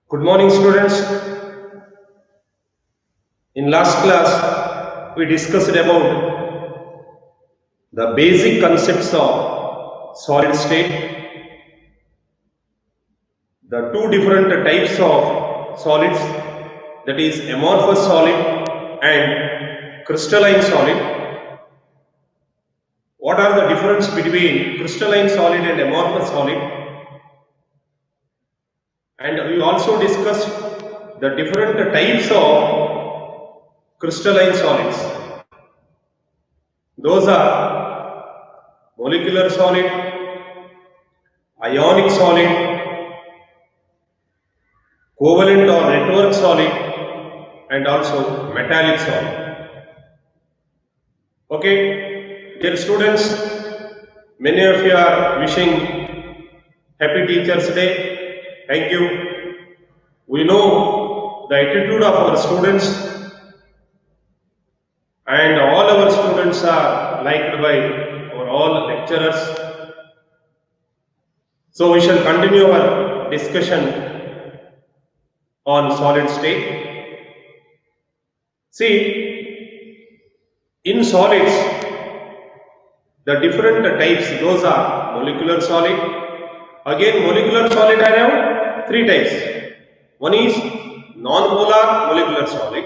Good morning, students. In last class, we discussed about the basic concepts of solid state, the two different types of solids, that is amorphous solid and crystalline solid. What are the difference between crystalline solid and amorphous solid? And we also discussed the different types of crystalline solids. Those are molecular solid, ionic solid, covalent or network solid, and also metallic solid. Okay, dear students, many of you are wishing Happy Teachers Day. Thank you. We know the attitude of our students, and all our students are liked by our all lecturers. So we shall continue our discussion on solid state. See, in solids, the different types, those are molecular solid. Again, molecular solid I have three types. One is non-polar molecular solid,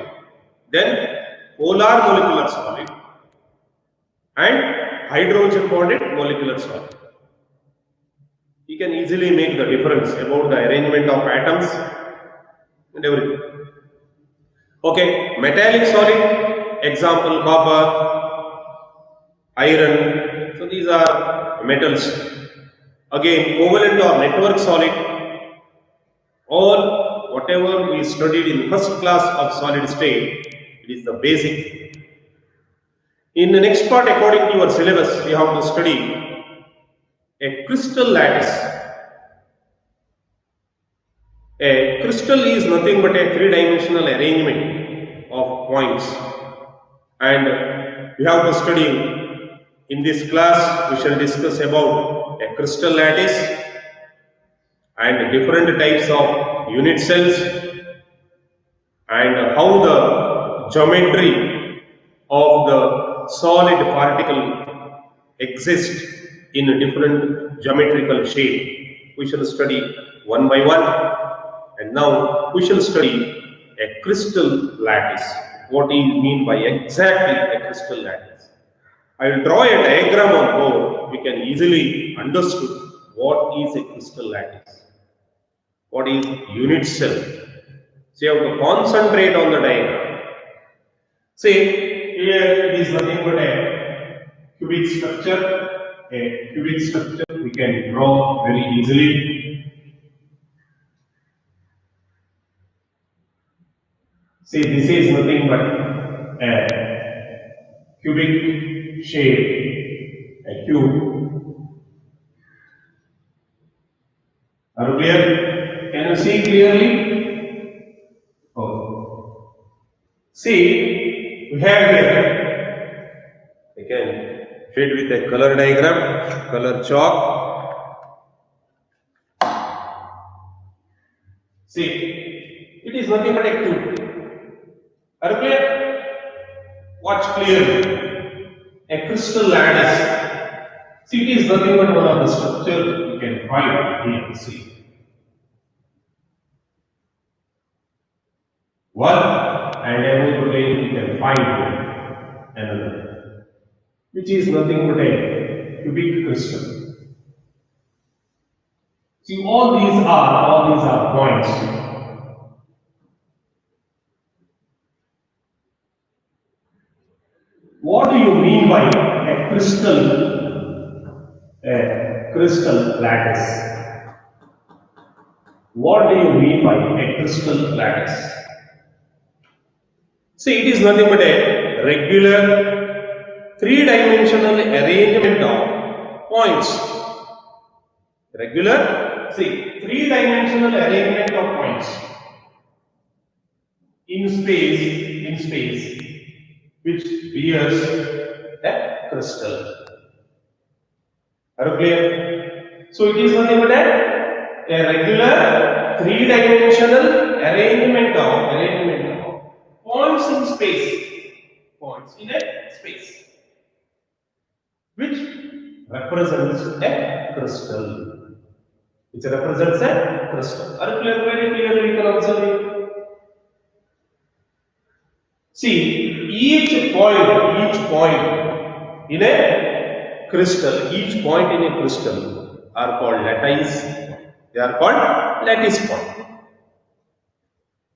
then polar molecular solid, and hydrogen bonded molecular solid. You can easily make the difference about the arrangement of atoms and everything. Okay, metallic solid, example copper, iron. So these are metals. Again, covalent or network solid, all whatever we studied in first class of solid state, it is the basic. In the next part, according to your syllabus, we have to study a crystal lattice. A crystal is nothing but a three-dimensional arrangement of points, and we have to study in this class. We shall discuss about a crystal lattice and different types of unit cells and how the geometry of the solid particle exists in a different geometrical shape. We shall study one by one. And now we shall study a crystal lattice. What do you mean by exactly a crystal lattice? I will draw a diagram on board. We can easily understand what is a crystal lattice. What is unit cell? So you have to concentrate on the diagram. See, here it is nothing but a cubic structure. A cubic structure we can draw very easily. See, this is nothing but a cubic shape, a cube. Are you clear? Can you see clearly? Oh. See, we have here, I can fit with a color diagram, color chalk. See, it is nothing but a cube. Are you clear? Watch clearly. A crystal lattice. See, it is nothing but one of the structures you can find here. See. One, and every you can find here another, which is nothing but a cubic crystal. See, all these are points. What do you mean by a crystal lattice? What do you mean by a crystal lattice? See, it is nothing but a regular three-dimensional arrangement of points. Regular, see, three-dimensional arrangement of points in space, which bears a crystal. Are you clear? So it is nothing but a regular three-dimensional arrangement of points in space. Points in a space, which represents a crystal. Which represents a crystal. Are you clear? Very clearly you can observe it. See, each point in a crystal, each point in a crystal are called lattice. They are called lattice point.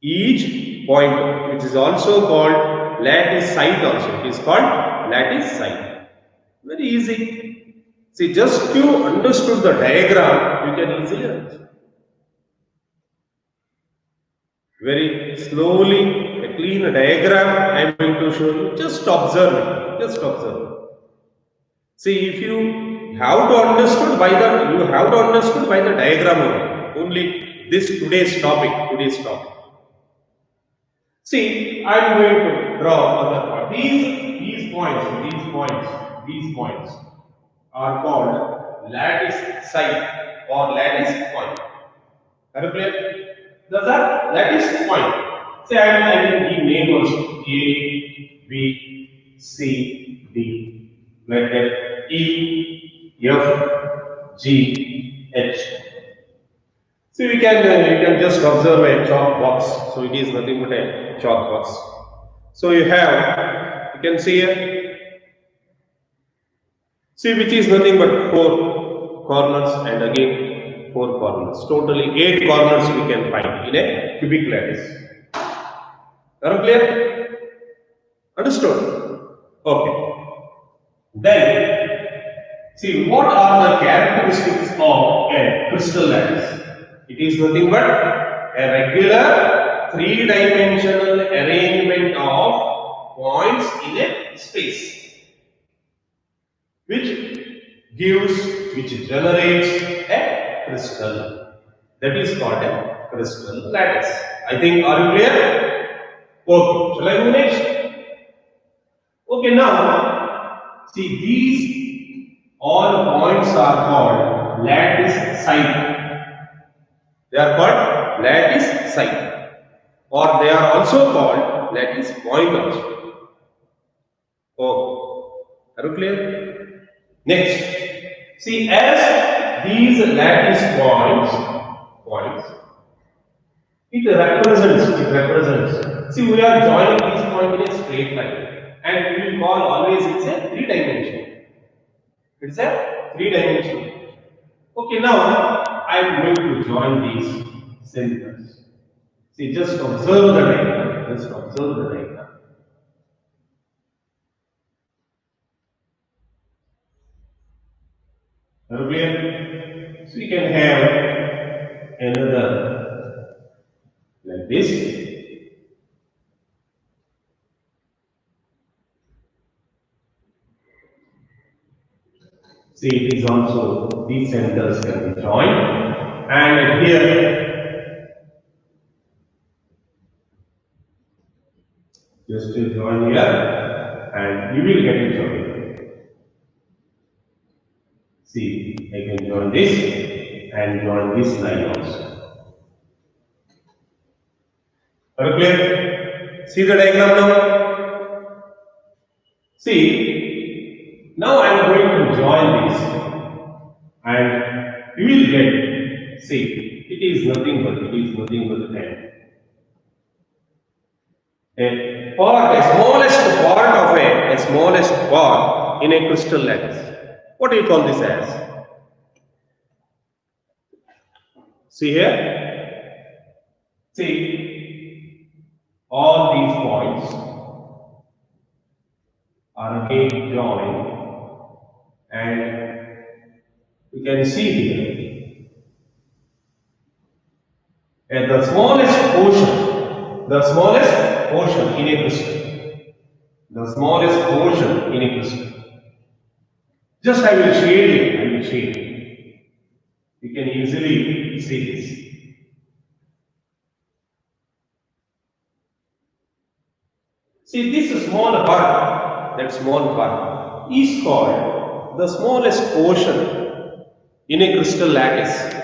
Each point, which is also called lattice site, also it is called lattice site. Very easy. See, just you understood the diagram, you can easily understand. Very slowly, a clean diagram I am going to show you. Just observe it. Just observe it. See, if you have to understood by the diagram only this today's topic. See, I am going to draw other part. These points are called lattice site or lattice point. Are you clear? Those are lattice point. Say I will give name also A, B, C, D. Letter E, F, G, H. So you can just observe a chalk box. So it is nothing but a chalk box. So you can see here. See, which is nothing but 4 corners and again 4 corners. Totally 8 corners we can find in a cubic lattice. Are you clear? Understood? Okay. Then, see, what are the characteristics of a crystal lattice? It is nothing but a regular three-dimensional arrangement of points in a space, which generates a crystal. That is called a crystal lattice. I think, are you clear? Okay, shall I move next? Okay, now, see, these all points are called lattice site. They are called lattice site, or they are also called lattice point also. Oh, are you clear? Next, see, as these lattice points, it represents. See, we are joining these points in a straight line, and we will call always it's a three-dimensional. It's a three-dimensional. Okay, now I am going to join these centers. See, just observe the diagram. Clear? So you can have another like this. See, it is also these centers can be joined, and here just to join here, and you will get it joined. See, I can join this and join this line also. Are you clear? See the diagram now? See, now I am going to join this, and you will get, see, it is nothing but a smallest part in a crystal lattice. What do you call this as? See here. See, all these points are again joined, and you can see here at the smallest portion in a crystal. Just I will shade it. You can easily see this. See, this small part, is called the smallest portion in a crystal lattice.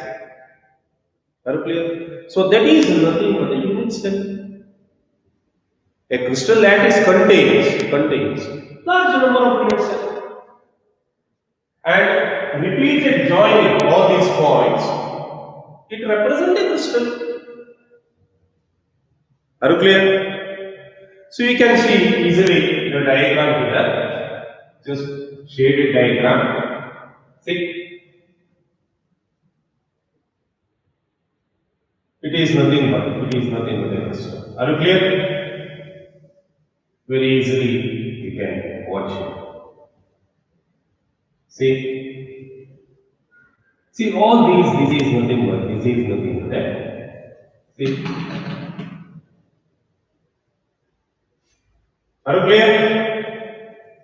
Are you clear? So that is nothing but a unit cell. A crystal lattice contains large number of unit cells, and repeated joining all these points, it represents a crystal. Are you clear? So you can see easily the diagram here. Just shaded diagram. See, it is nothing but a crystal. Are you clear? Very easily you can watch it. See all these. This is nothing but See, are you clear?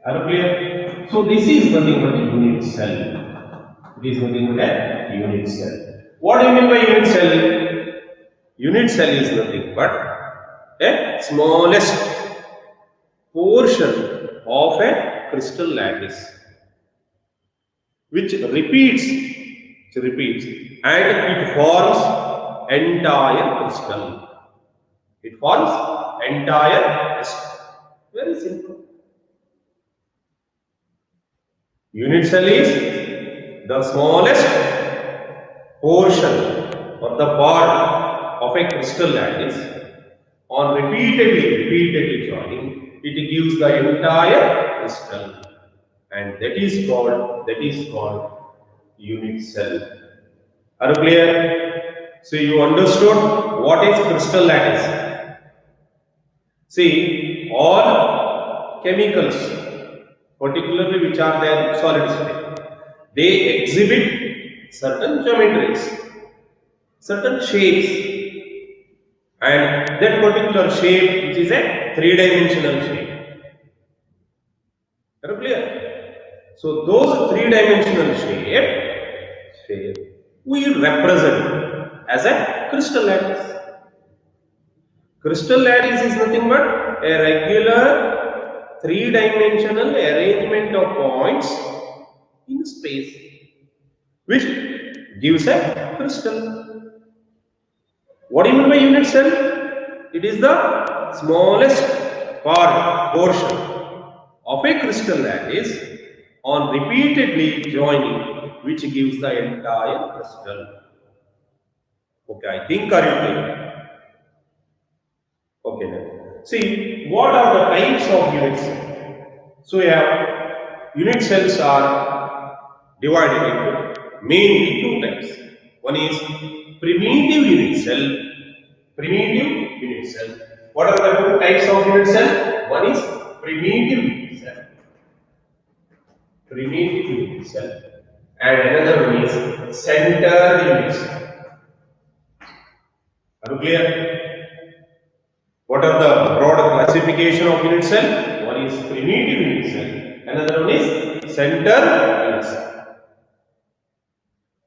Are you clear? So this is nothing but a unit cell. It is nothing but a unit cell. What do you mean by unit cell? Unit cell is nothing but a smallest portion of a crystal lattice which repeats and it forms entire crystal. It forms entire crystal. Very simple. Unit cell is the smallest portion or the part of a crystal lattice. On repeatedly joining, it gives the entire crystal, and that is called unit cell. Are you clear? So you understood what is crystal lattice? See, all chemicals, particularly which are there in solid state, they exhibit certain geometries, certain shapes, and that particular shape, which is a three-dimensional shape. Are you clear? So those three-dimensional shape we represent as a crystal lattice. Crystal lattice is nothing but a regular three-dimensional arrangement of points in space, which gives a crystal. What do you mean by unit cell? It is the smallest portion of a crystal lattice on repeatedly joining, which gives the entire crystal. Okay, I think are you clear? Okay then. See, what are the types of unit cell? So we have unit cells are divided into mainly two types. One is primitive unit cell. What are the two types of unit cell? One is primitive unit cell, and another one is centered unit cell. Are you clear? What are the broad classification of unit cell? One is primitive unit cell, another one is centered unit cell.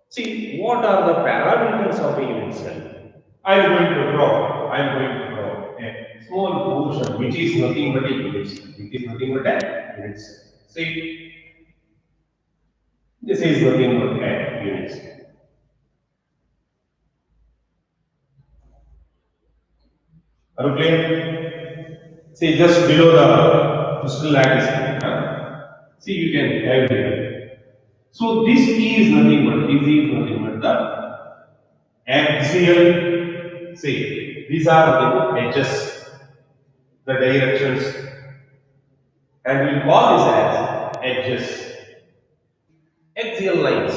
See, what are the parameters of a unit cell? I am going to draw a small portion which is nothing but a unit cell. See, this is nothing but a unit cell. Are you clear? See, just below the crystal lattice. See, you can have here. So this is nothing but the axial. See, these are the edges, the directions, and we call this as edges. Axial lines.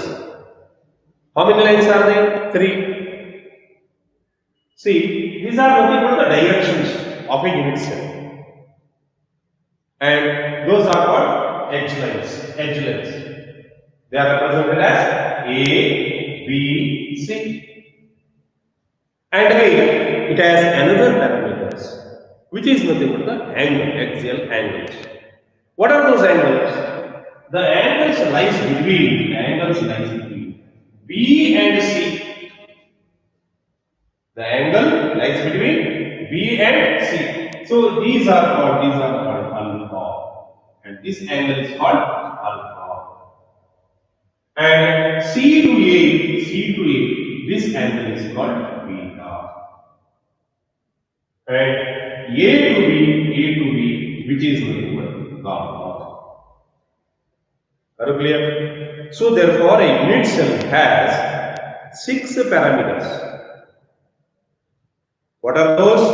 How many lines are there? 3. See, these are nothing but the directions of a unit cell, and those are called edge lines. They are represented as A, B, C. And again, it has another parameters, which is nothing but the axial angles. What are those angles? The angles lies between B and C. The angle lies between B and C. So these are called alpha, and this angle is called alpha. And C to A, this angle is called beta. and A to B, which is nothing but gamma. Are you clear? So therefore, a unit cell has 6 parameters. What are those?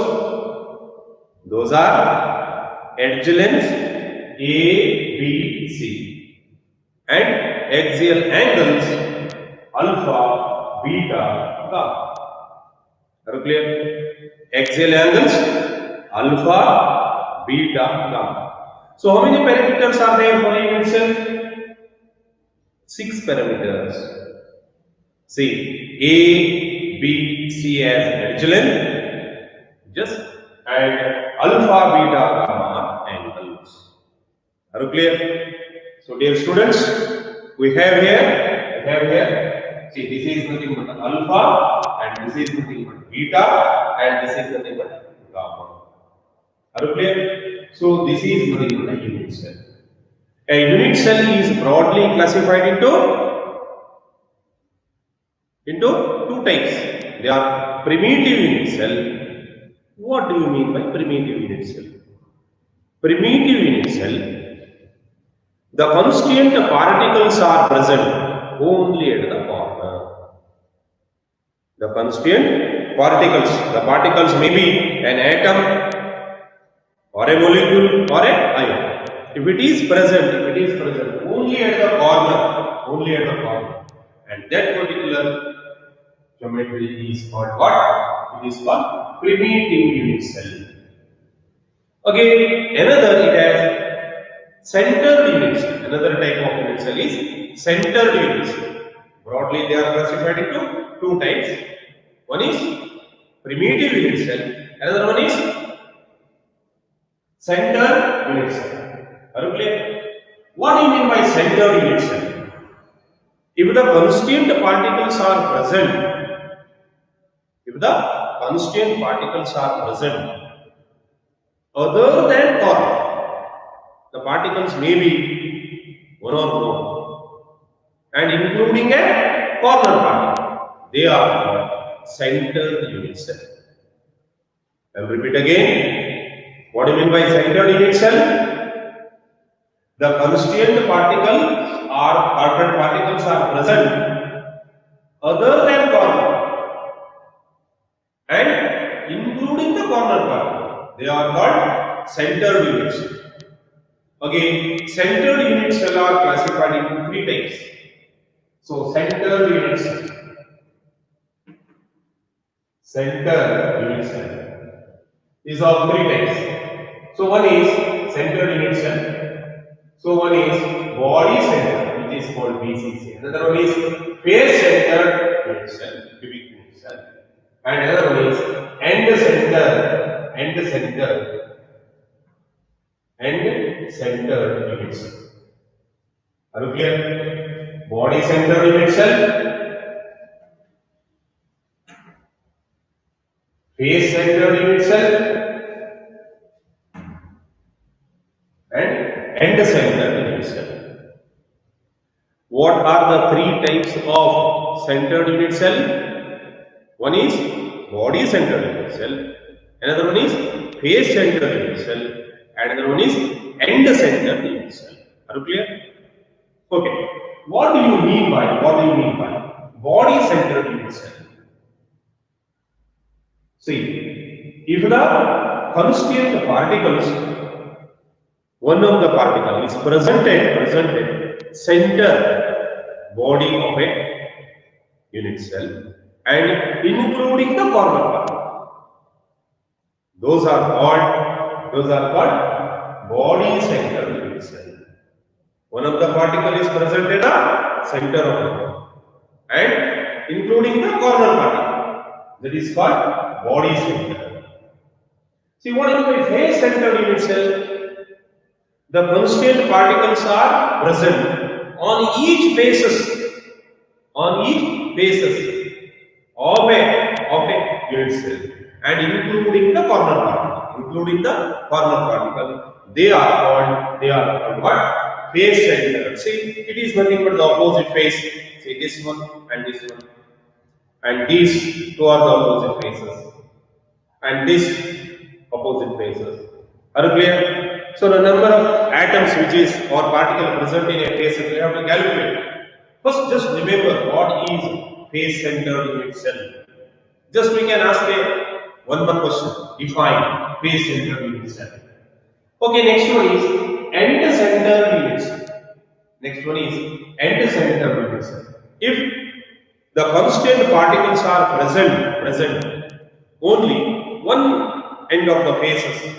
Those are edge lengths A, B, C and axial angles alpha, beta, gamma. Are you clear? Axial angles alpha, beta, gamma. So how many parameters are there for a unit cell? 6 parameters. See, A, B, C as edge length, just and alpha, beta, gamma angles. Are you clear? So, dear students, we have here, see, this is nothing but alpha, and this is nothing but beta, and this is nothing but gamma. Are you clear? So, this is nothing but a unit cell. A unit cell is broadly classified into two types. They are primitive unit cell. What do you mean by primitive unit cell? Primitive unit cell, the constituent particles are present only at the corner. The constituent particles, the particles may be an atom or a molecule or a ion. If it is present only at the corner, and that particular geometry is called what? It is called primitive unit cell. Again, it has centered unit cell. Another type of unit cell is centered unit cell. Broadly, they are classified into two types. One is primitive unit cell. Another one is centered unit cell. Are you clear? What do you mean by centered unit cell? If the constituent particles are present, other than corner, the particles may be one or more, and including a corner particle, they are called centered unit cell. I will repeat again. What do you mean by centered unit cell? The constituent particles are present other than corner and including the corner particle. They are called centered unit cell. Again, centered unit cell are classified into three types. So, centered unit cell is of three types. So, one is centered unit cell. So, one is body centered, which is called BCC. Another one is face centered unit cell, cubic unit cell. And another one is end centered unit cell. Are you clear? Body centered unit cell, face centered unit cell, and end centered unit cell. What are the three types of centered unit cell? One is body centered unit cell, another one is face centered unit cell, and another one is end centered unit cell. Are you clear? Okay. What do you mean by body centered unit cell? See, if the constituent particles, one of the particle is presented center body of a unit cell and including the corner particle, those are called body centered unit cell. One of the particle is present in the center of the body and including the corner particle, that is called body center. See, what is my face centered unit cell? The constituent particles are present on each basis of a unit cell and including the corner particle. They are called what? Face centered. See, it is nothing but the opposite face. See, this one and this one, and these two are the opposite faces, and this opposite faces. Are you clear? So the number of atoms which is or particle present in a phase we have to calculate. First, just remember what is phase centered unit cell. Just we can ask one more question. Define phase centered unit cell. Okay, next one is end centered unit cell. Next one is end centered unit cell. If the constant particles are present only one end of the phases,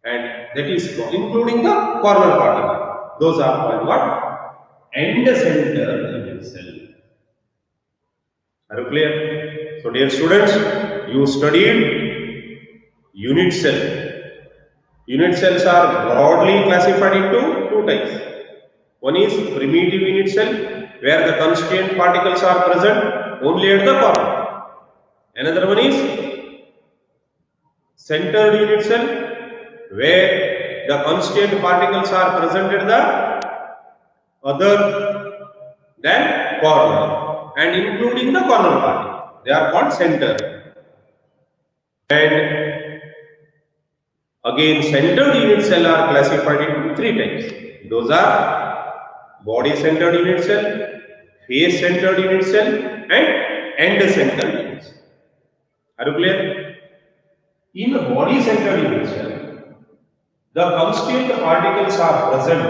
and that is including the corner particle. Those are called what? End centered unit cell. Are you clear? So, dear students, you studied unit cell. Unit cells are broadly classified into two types. One is primitive unit cell, where the constant particles are present only at the corner. Another one is centered unit cell, where the constant particles are present at the other than corner and including the corner particle. They are called center. And again, centered unit cell are classified into three types. Those are body centered unit cell, face centered unit cell, and end centered unit cell. Are you clear? In the body centered unit cell, the constant particles are present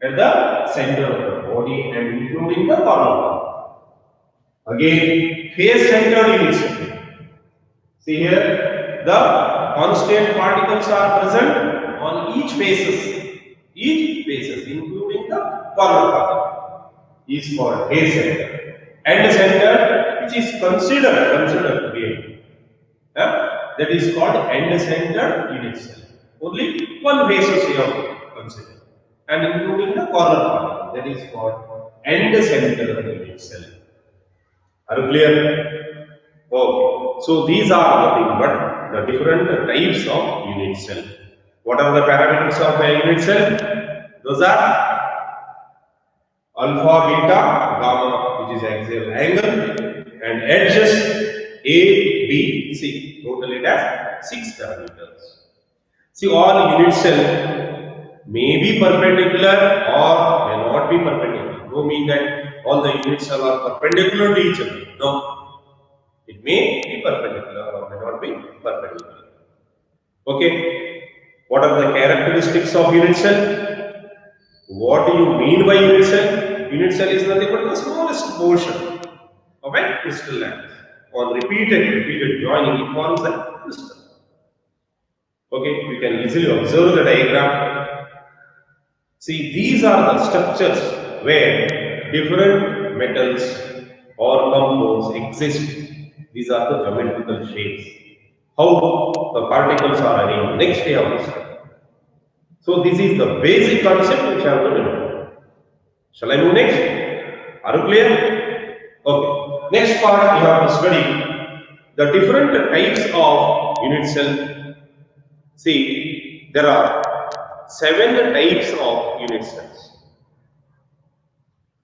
at the center of the body and including the corner. Again, face centered unit cell. See here, the constant particles are present on each faces, including the corner particle, is called face center. End center, which is considered to be that is called end centered unit cell. Only one basis you have to consider, and including the corner particle, that is called end centered unit cell. Are you clear? Okay. So these are nothing but the different types of unit cell. What are the parameters of a unit cell? Those are alpha, beta, gamma, which is axial angle, and edges A, B, C. Total it has 6 parameters. See, all unit cell may be perpendicular or may not be perpendicular. No mean that all the unit cells are perpendicular to each other. No. It may be perpendicular or may not be perpendicular. Okay. What are the characteristics of unit cell? What do you mean by unit cell? Unit cell is nothing but the smallest portion of a crystal lattice. On repeated joining, it forms a crystal. Okay, we can easily observe the diagram. See, these are the structures where different metals or compounds exist. These are the geometrical shapes. How the particles are arranged. Next we have to study. So this is the basic concept which I have to remember. Shall I move next? Are you clear? Okay. Next part we have to study the different types of unit cell. See, there are 7 types of unit cells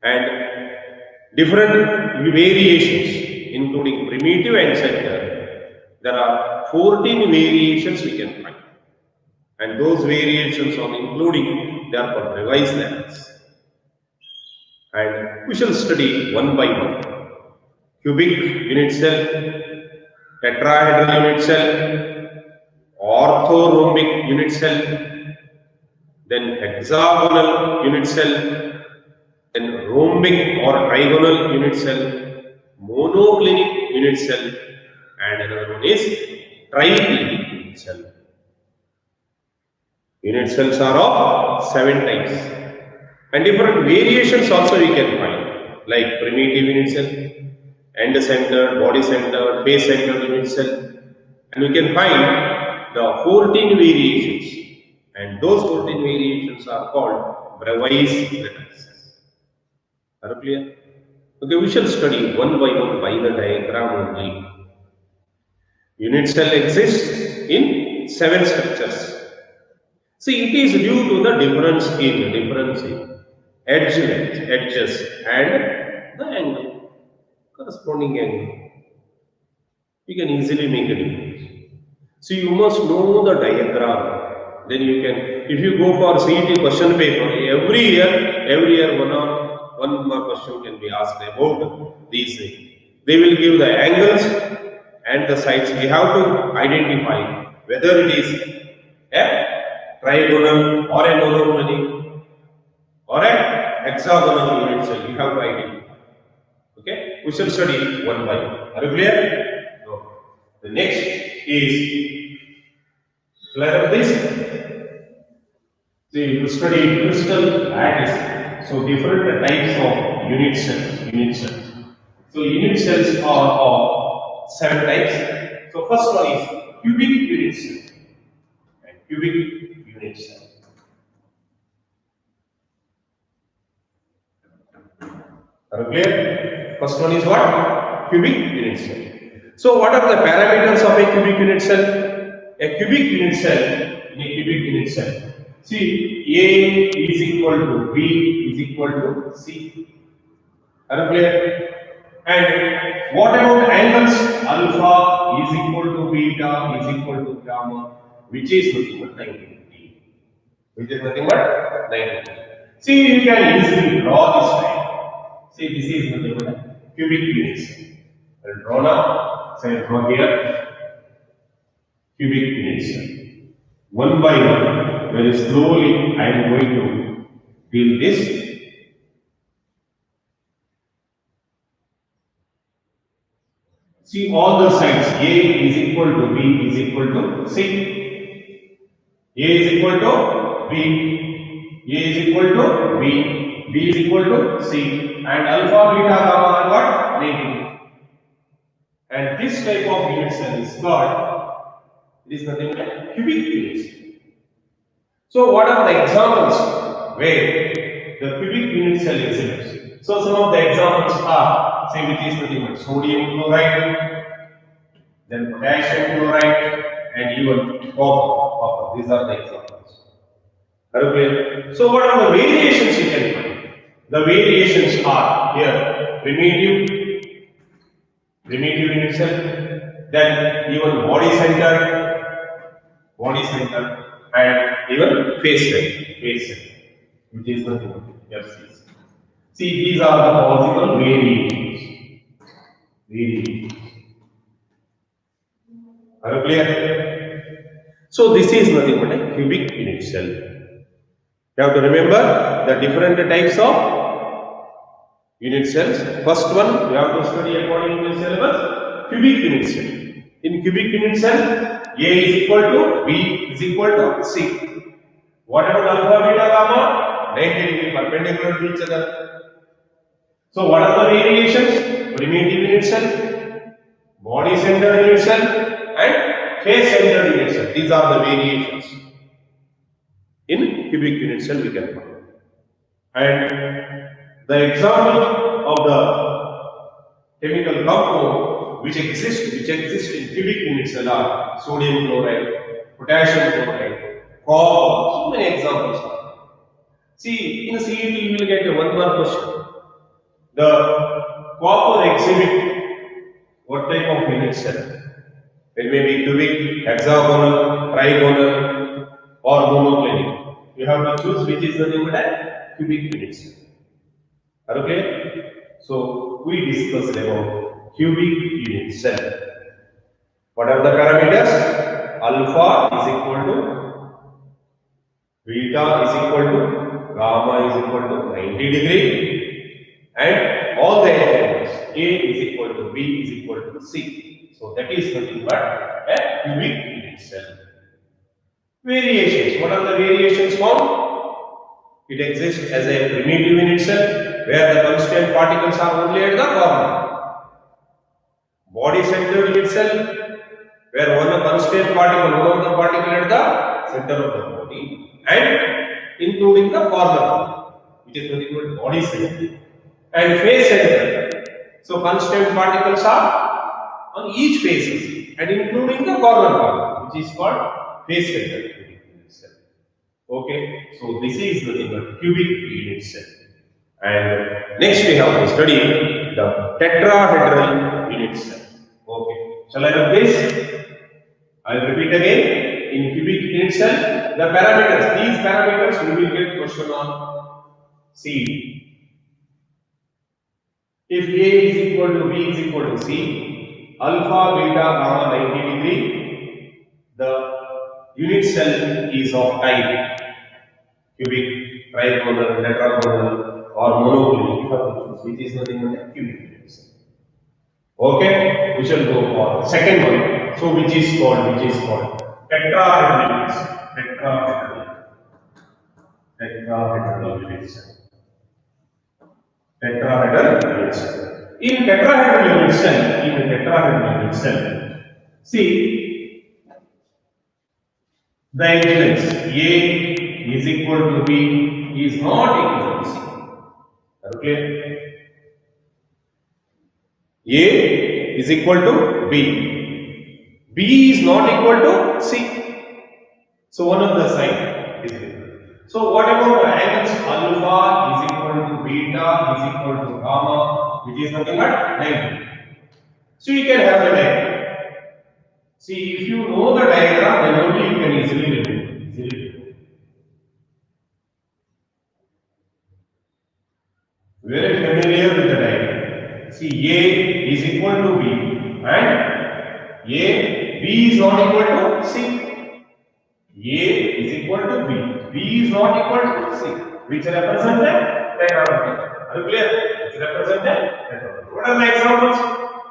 and different variations, including primitive and center. There are 14 variations we can find, and those variations are including they are called revised lattice. And we shall study one by one. Cubic unit cell, tetrahedral unit cell, orthorhombic unit cell, then hexagonal unit cell, then rhombic or trigonal unit cell, monoclinic unit cell, and another one is triclinic unit cell. Unit cells are of 7 types, and different variations also we can find, like primitive unit cell, end centered, body centered, face centered unit cell, and we can find the 14 variations, and those 14 variations are called revised lattices. Are you clear? Okay, we shall study one by the diagram only. Unit cell exists in 7 structures. See, it is due to the difference in edges and the angle, corresponding angle. You can easily make a difference. So you must know the diagram. Then you can, if you go for CET question paper, every year one more question can be asked about these things. They will give the angles and the sides. We have to identify whether it is a trigonal or a monogonal or a hexagonal unit cell. You have to identify. Okay, we shall study one by one. Are you clear? No. The next is clear this. See, you study crystal lattice. So different types of unit cells. Unit cells. So unit cells are of 7 types. So first one is cubic unit cell. And cubic unit cell. Are you clear? First one is what? Cubic unit cell. So what are the parameters of a cubic unit cell? A cubic unit cell, in a cubic unit cell. See, A is equal to B is equal to C. Are you clear? And what about angles? Alpha is equal to beta is equal to gamma, which is nothing but 90 degree. Which is nothing but 90 degree. See, you can easily draw this line. See, this is nothing but a cubic unit cell. I will draw now. So I will draw here cubic unit cell. One by one, very slowly I am going to build this. See, all the sides A is equal to B is equal to C. A is equal to B. A is equal to B. B is equal to C. And alpha, beta, gamma are what? Negative. And this type of unit cell is called, it is nothing but cubic unit cell. So what are the examples where the cubic unit cell exhibits? So some of the examples are, say, which is nothing but sodium chloride, then potassium chloride, and even copper. These are the examples. Are you clear? So what are the variations you can find? The variations are here primitive unit cell, then even body center, and even face center, which is nothing but FCC. See, these are the possible variations. Are you clear? So this is nothing but a cubic unit cell. You have to remember the different types of unit cells. First one, you have to study according to the syllabus, cubic unit cell. In cubic unit cell, A is equal to B is equal to C. What about alpha, beta, gamma? 90 degree perpendicular to each other. So what are the variations? Primitive unit cell, body centered unit cell, and face centered unit cell. These are the variations in cubic unit cell we can find. And the example of the chemical compound which exists in cubic unit cell are sodium chloride, potassium chloride, copper. So many examples are. See, in CET you will get a one mark question. The copper exhibit what type of unit cell? It may be cubic, hexagonal, trigonal, or monoclinic. You have to choose which is the name of that cubic unit cell. Are you clear? So we discussed about cubic unit cell. What are the parameters? Alpha is equal to beta is equal to gamma is equal to 90 degree, and all the elements A is equal to B is equal to C. So that is nothing but a cubic unit cell. Variations. What are the variations found? It exists as a primitive unit cell where the constant particles are only at the corner. Body centered unit cell where one of the particle at the center of the body and including the corner, which is nothing but body center, and face center. So constant particles are on each faces and including the corner, which is called face center unit cell. Okay, so this is nothing but cubic unit cell. And next we have to study the tetrahedral unit cell. Okay, shall I have this? I will repeat again. In cubic unit cell, the parameters, these parameters we will get question on. See, if A is equal to B is equal to C, alpha, beta, gamma 90 degree, the unit cell is of type cubic, trigonal, tetragonal or monoclinic. You have to choose which is nothing but a cubic unit cell. Okay, we shall go for second one. So which is called tetrahedral unit cell. Tetrahedral unit cell. Tetrahedral unit cell. In tetrahedral unit cell, see the elements A is equal to B is not equal to C. Okay. A is equal to B. B is not equal to C. So one of the sign is given. So what about the angles alpha is equal to beta is equal to gamma, which is nothing but 90. So you can have the diagram. See, if you know the diagram, then only you can easily remove. Very familiar with the diagram. See, A is equal to B and B is not equal to C. A is equal to B. B is not equal to C, which represent the tetrahedral. Are you clear? Which represent the tetrahedral. What are the examples?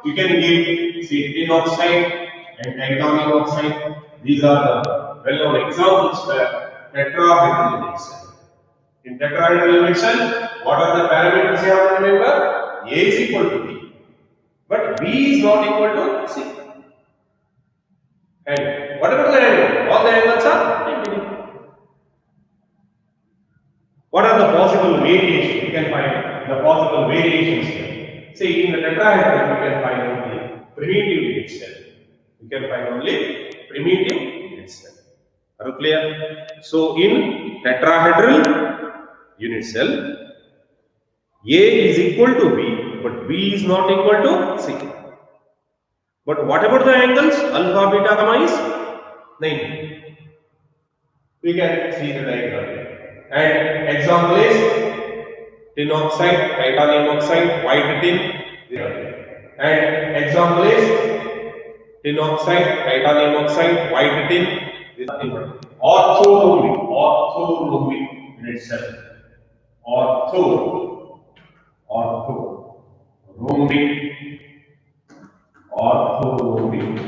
You can give tin oxide and titanium oxide. These are the well-known examples for tetrahedral unit cell. In tetrahedral unit cell, what are the parameters you have to remember? A is equal to B, but B is not equal to C. And what about the angle? All the angles are 90 degree. What are the possible variations? You can find the possible variations here. See, in the tetrahedral, you can find only primitive unit cell. You can find only primitive unit cell. Are you clear? So, in tetrahedral unit cell, A is equal to B, but B is not equal to C. But what about the angles? Alpha, beta, gamma is 90. We can see the diagram. And example is tin oxide, titanium oxide, white tin. And example is tin oxide, titanium oxide, white tin. Orthorhombic unit cell. Orthorhombic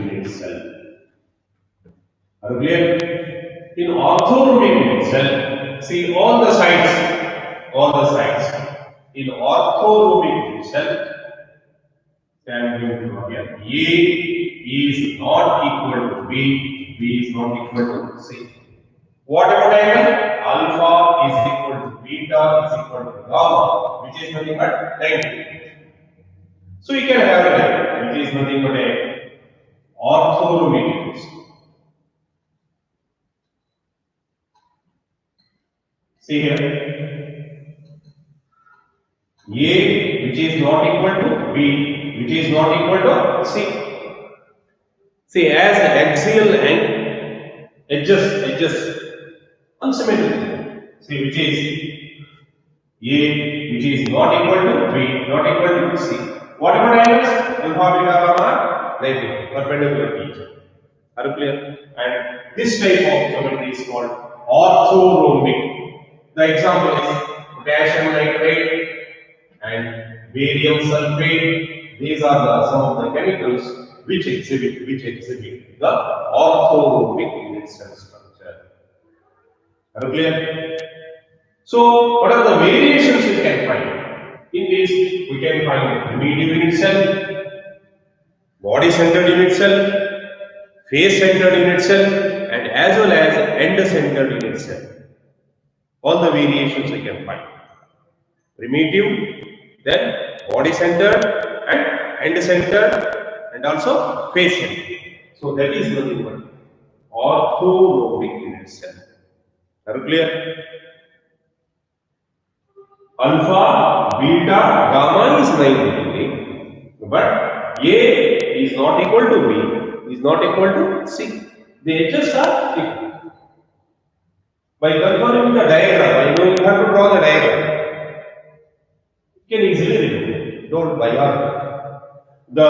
unit cell. Are you clear? In orthorhombic unit cell, see all the sides. In orthorhombic unit cell, can you draw here? A is not equal to B, B is not equal to C. What about angle? Alpha is equal to beta is equal to gamma, which is nothing but 90. So you can have a line which is nothing but a orthorhombic. See here, A which is not equal to B, which is not equal to C. See, as the axial edges unsymmetrical. See, which is A which is not equal to B, not equal to C. What about angles? Alpha, beta, gamma, 90, perpendicular to each other. Are you clear? And this type of geometry is called orthorhombic. The example is potassium nitrate and barium sulfate. These are some of the chemicals which exhibit the orthorhombic unit cell structure. Are you clear? So, what are the variations we can find? In this, we can find primitive unit cell, body-centered unit cell, face-centered unit cell, and as well as end-centered unit cell. All the variations we can find. Primitive, then body-centered, and end-centered, and also face-centered. So that is nothing but orthorhombic unit cell. Are you clear? Alpha, beta, gamma is 90 degree, but A is not equal to B, is not equal to C. The edges are thick. By confirming the diagram, I know you have to draw the diagram. You can easily remove. Don't buy out. The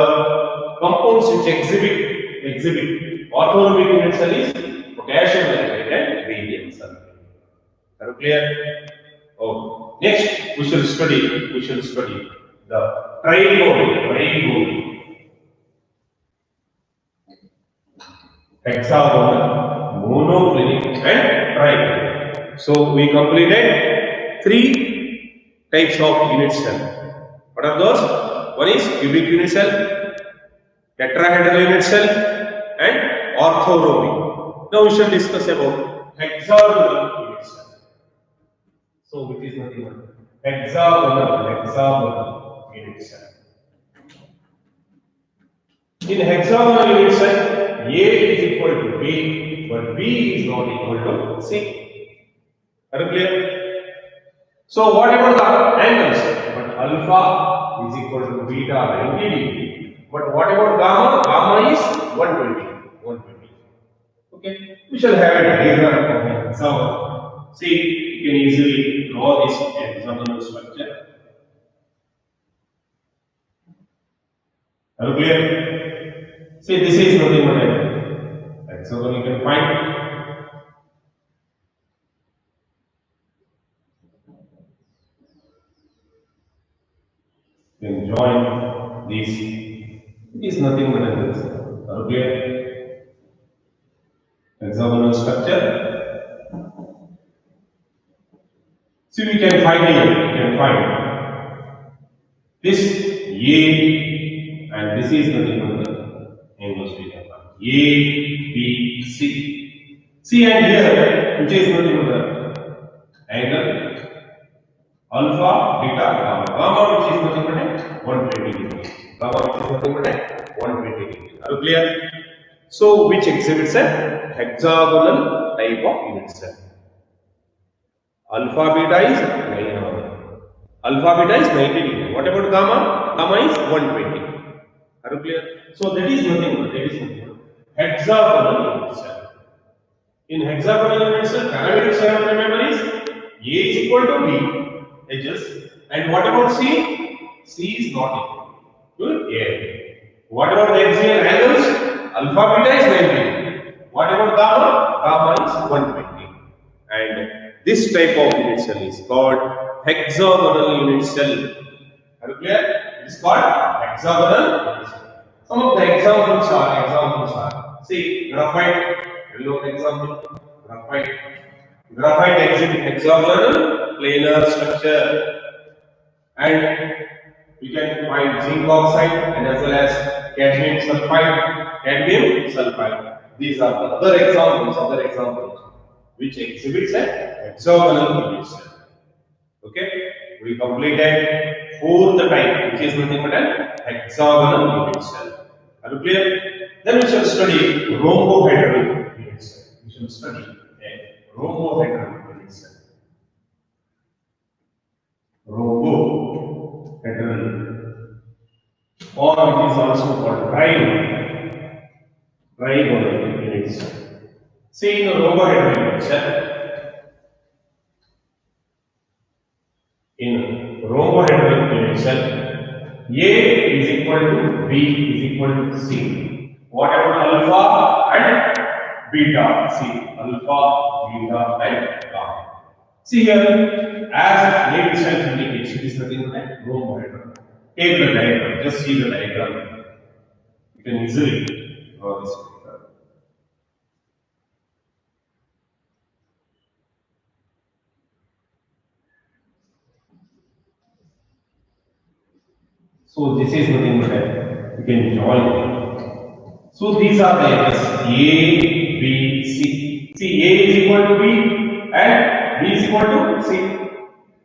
compounds which exhibit orthorhombic unit cell is potassium nitrate and radium sulfate. Are you clear? Oh, next we shall study the trigonal, hexagonal, monoclinic and triclinic. So we completed three types of unit cell. What are those? One is cubic unit cell, tetrahedral unit cell and orthorhombic. Now we shall discuss about hexagonal unit cell. So which is nothing but hexagonal unit cell. In hexagonal unit cell, A is equal to B, but B is not equal to C. Are you clear? So what about the angles? But alpha is equal to beta 90 degree. But what about gamma? Gamma is 120. Okay. We shall have a diagram of hexagon. See, you can easily draw this hexagonal structure. Are you clear? See, this is nothing but a hexagon you can find. You can join this. It is nothing but a hexagon. Are you clear? Hexagonal structure. See, we can find here. We can find this A, and this is nothing but the angles we can find. A, B, C. See, and here, which is nothing but the angle alpha, beta, gamma. Gamma, which is nothing but 120 degrees. Gamma, which is nothing but 120 degrees. Are you clear? So, which exhibits a hexagonal type of unit cell. Alpha beta is 90 degree. What about gamma? Gamma is 120. Are you clear? So that is nothing but hexagonal unit cell. In hexagonal unit cell, parameters I have to remember is A is equal to B edges, and what about C? C is not equal to A. What about the axial angles? Alpha beta is 90. What about gamma? Gamma is 120. And this type of unit cell is called hexagonal unit cell. Are you clear? It is called hexagonal unit cell. Some of the examples are see, graphite, yellow example, graphite. Graphite exhibit hexagonal planar structure, and we can find zinc oxide and as well as cadmium sulfide. These are the other examples which exhibits a hexagonal unit cell. Okay, we completed fourth type, which is nothing but a hexagonal unit cell. Are you clear? Then we shall study rhombohedral unit cell. We shall study a rhombohedral unit cell. Rhombohedral, or it is also called trigonal unit cell. See, in the rhombohedral unit cell, A is equal to B is equal to C. What about alpha and beta? See, alpha, beta and gamma. See here, as name itself indicates, it is nothing but a rhombohedral. Take the diagram, just see the diagram. You can easily draw this picture. So this is nothing but a, you can join. So these are the edges A, B, C. See, A is equal to B and B is equal to C.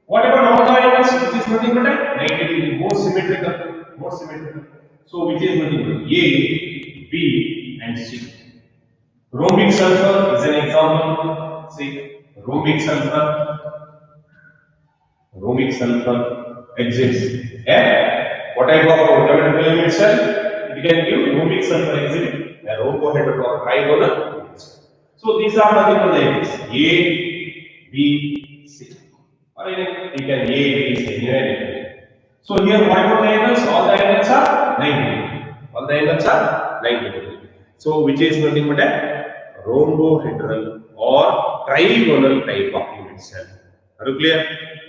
What about all the angles? This is nothing but a 90 degree, more symmetrical. So which is nothing but A, B and C. Rhombic sulfur is an example. See, rhombic sulfur exists. What type of geometrical unit cell? It can give rhombic sulfur exhibit a rhombohedral or trigonal unit cell. So these are nothing but the angles A, B, C. Or you can A, B, C. So here what about the angles? All the angles are 90 degree. All the angles are 90 degree. So which is nothing but a rhombohedral or trigonal type of unit cell. Are you clear?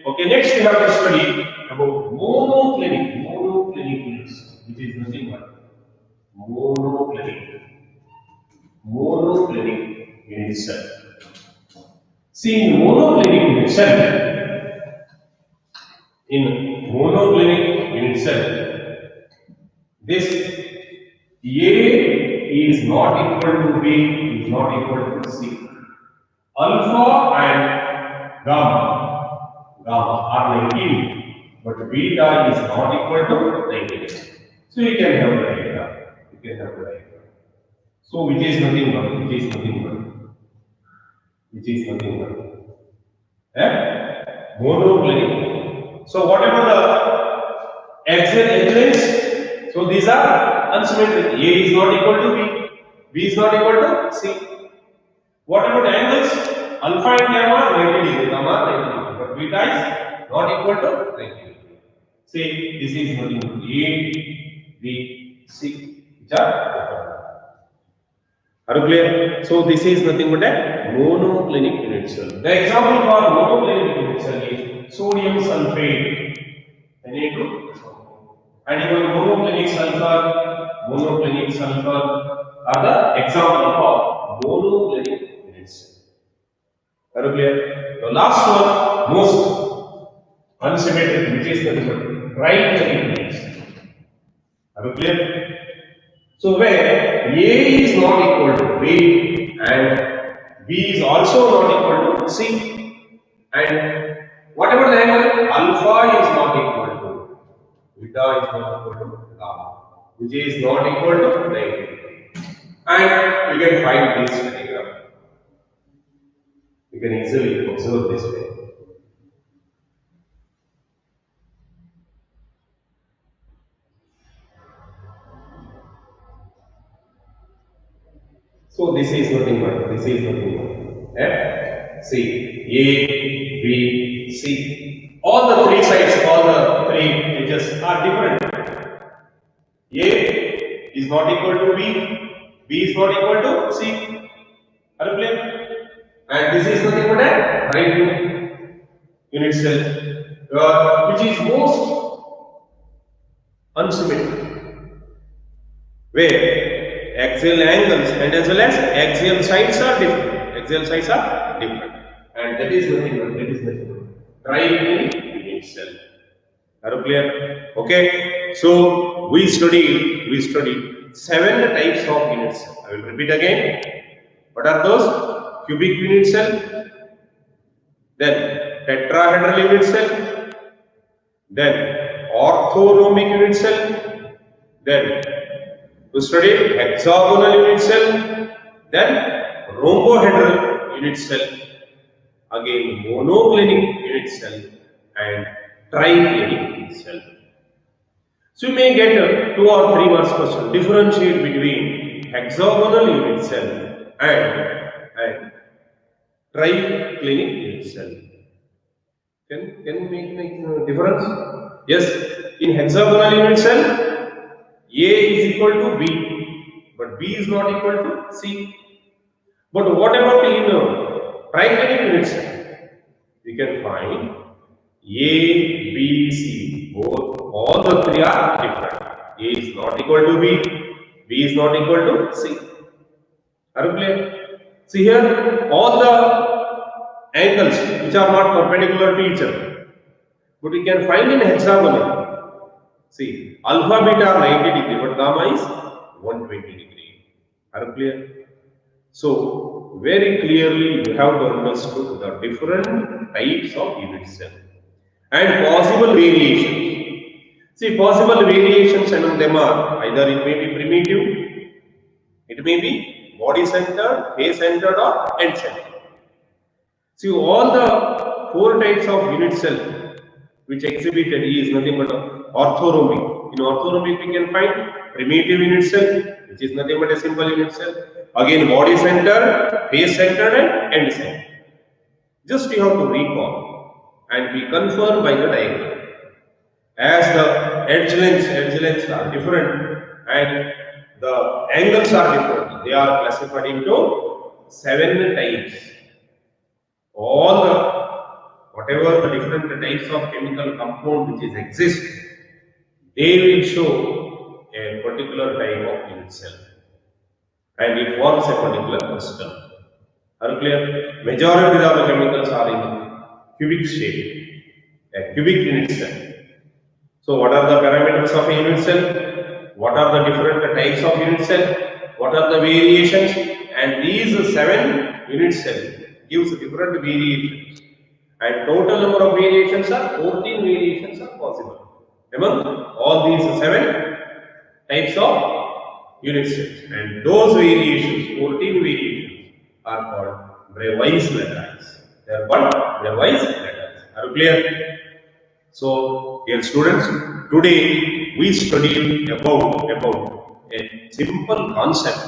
Okay, next we have to study about monoclinic units, which is nothing but monoclinic unit cell. See, in monoclinic unit cell, this A is not equal to B, is not equal to C. Alpha and gamma are 19, but beta is not equal to 19. So you can have the diagram. So which is nothing but monoclinic. So whatever the axial edge, so these are unsymmetric. A is not equal to B is not equal to C. What about angles? Alpha and gamma 90 degree, but beta is not equal to 90 degree. Say this is nothing but A, B, C, which are different. Are you clear? So this is nothing but a monoclinic unit cell. The example for monoclinic unit cell is sodium sulfate, Na2, and even monoclinic sulfur are the example for monoclinic unit cell. Are you clear? The last one, most unsymmetric, which is nothing but triclinic unit cell. Are you clear? So where A is not equal to B and B is also not equal to C, and whatever the angle, alpha is not equal to beta is not equal to gamma, which is not equal to 90 degree. And we can find this diagram. We can easily observe this way. So this is nothing but F, C, A, B, C. All the three sides, all the three edges are different. A is not equal to B is not equal to C. Are you clear? And this is nothing but a right unit cell, which is most unsymmetric, where axial angles and as well as axial sides are different. And that is nothing but triclinic unit cell. Are you clear? Okay. So we studied 7 types of unit cell. I will repeat again. What are those? Cubic unit cell, then tetrahedral unit cell, then orthorhombic unit cell, then we studied hexagonal unit cell, then rhombohedral unit cell, again monoclinic unit cell and triclinic unit cell. So you may get 2 or 3 marks question. Differentiate between hexagonal unit cell and triclinic unit cell. Can you make difference? Yes. In hexagonal unit cell, A is equal to B, but B is not equal to C. But what about in triclinic unit cell? We can find A, B, C, both, all the three are different. A is not equal to B is not equal to C. Are you clear? See here, all the angles which are not perpendicular to each other, but we can find in hexagonal. See, alpha beta are 90 degree, but gamma is 120 degree. Are you clear? So, very clearly you have to understand the different types of unit cell and possible variations. See, possible variations among them are either it may be primitive, it may be body centered, face centered, or end centered. See, all the 4 types of unit cell which exhibited is nothing but orthorhombic. In orthorhombic, we can find primitive unit cell, which is nothing but a simple unit cell. Again, body center, face center, and end center. Just you have to recall and be confirmed by the diagram. As the edge lengths are different and the angles are different, they are classified into 7 types. All the whatever the different types of chemical compound which is exist, they will show a particular type of unit cell and it forms a particular crystal. Are you clear? Majority of the chemicals are in cubic shape, a cubic unit cell. So, what are the parameters of a unit cell? What are the different types of unit cell? What are the variations? And these 7 unit cells gives different variations. And total number of variations are 14 variations are possible. Among all these 7 types of unit cells. And those variations, 14 variations, are called Bravais lattice. They are called Bravais lattice. Are you clear? So, dear students, today we studied about a simple concept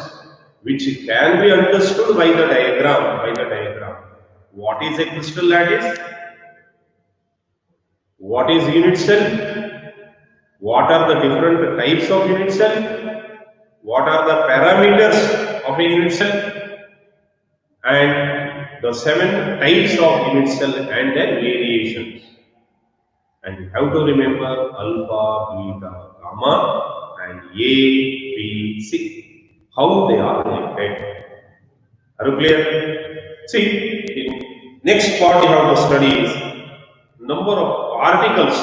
which can be understood by the diagram. What is a crystal lattice? What is unit cell? What are the different types of unit cell? What are the parameters of a unit cell? And the 7 types of unit cell and their variations. And you have to remember alpha, beta, gamma and A, B, C. How they are related. Are you clear? See, in next part you have to study is number of particles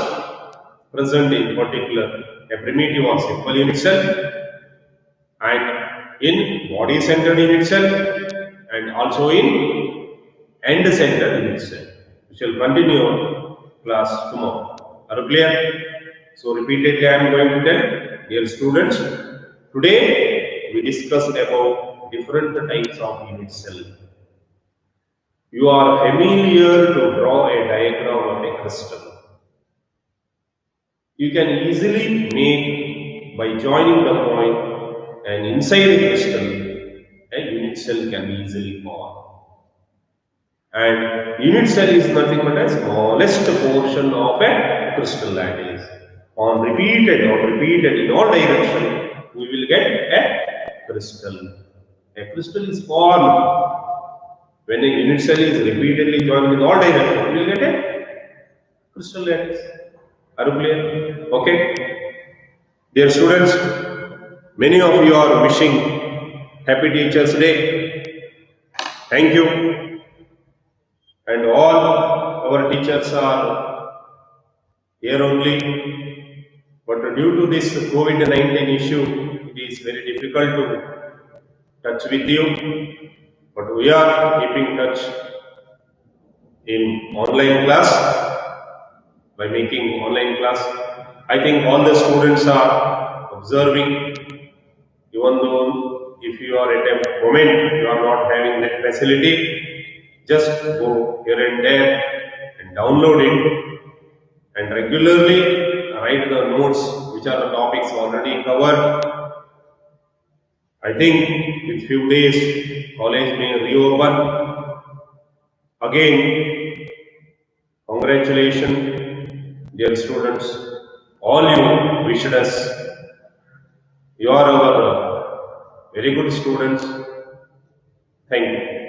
present in particular a primitive or simple unit cell and in body centered unit cell and also in end centered unit cell. We shall continue class tomorrow. Are you clear? So repeatedly I am going to tell, dear students, today we discussed about different types of unit cell. You are familiar to draw a diagram of a crystal. You can easily make by joining the point and inside the crystal a unit cell can be easily formed. And unit cell is nothing but a smallest portion of a crystal lattice. On repeated in all directions, we will get a crystal. A crystal is formed when a unit cell is repeatedly joined with all directions. We will get a crystal lattice. Are you clear? Okay. Dear students, many of you are wishing Happy Teachers Day. Thank you. And all our teachers are here only. But due to this COVID-19 issue, it is very difficult to touch with you. But we are keeping touch in online class by making online class. I think all the students are observing, even though if you are at a moment you are not having that facility, just go here and there and download it and regularly write the notes which are the topics already covered. I think in few days college may reopen. Again, congratulations, dear students. All you wished us. You are our very good students. Thank you.